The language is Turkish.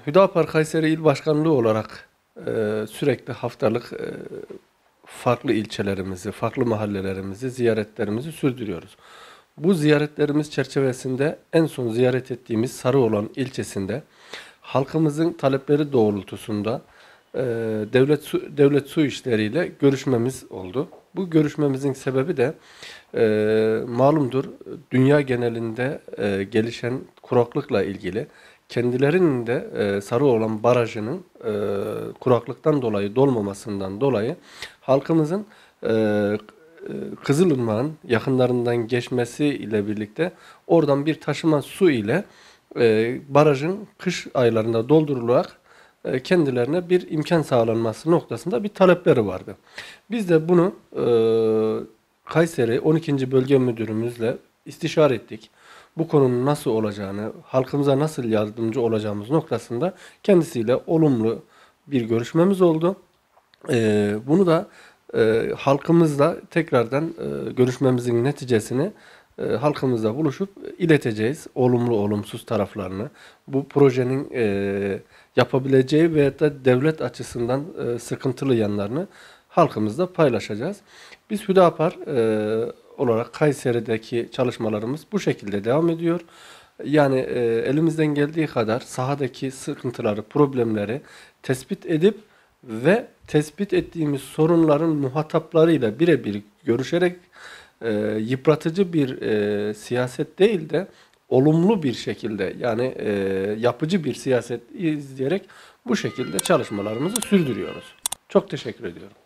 Hüdapar Kayseri İl Başkanlığı olarak sürekli haftalık farklı ilçelerimizi, farklı mahallelerimizi, ziyaretlerimizi sürdürüyoruz. Bu ziyaretlerimiz çerçevesinde en son ziyaret ettiğimiz Sarıoğlan ilçesinde halkımızın talepleri doğrultusunda e, devlet su işleriyle görüşmemiz oldu. Bu görüşmemizin sebebi de malumdur, dünya genelinde gelişen kuraklıkla ilgili kendilerinin de Sarıoğlan Barajı'nın kuraklıktan dolayı dolmamasından dolayı halkımızın Kızılırmak'ın yakınlarından geçmesi ile birlikte oradan bir taşıma su ile barajın kış aylarında doldurularak kendilerine bir imkan sağlanması noktasında bir talepleri vardı. Biz de bunu Kayseri 12. Bölge Müdürümüzle istişare ettik. Bu konunun nasıl olacağını, halkımıza nasıl yardımcı olacağımız noktasında kendisiyle olumlu bir görüşmemiz oldu. Bunu da halkımızla tekrardan görüşmemizin neticesini halkımızla buluşup ileteceğiz. Olumlu olumsuz taraflarını. Bu projenin yapabileceği veyahut da devlet açısından sıkıntılı yanlarını halkımızla paylaşacağız. Biz Hüdapar olarak Kayseri'deki çalışmalarımız bu şekilde devam ediyor. Yani elimizden geldiği kadar sahadaki sıkıntıları, problemleri tespit edip ve tespit ettiğimiz sorunların muhataplarıyla birebir görüşerek yıpratıcı bir siyaset değil de olumlu bir şekilde yani yapıcı bir siyaset izleyerek bu şekilde çalışmalarımızı sürdürüyoruz. Çok teşekkür ediyorum.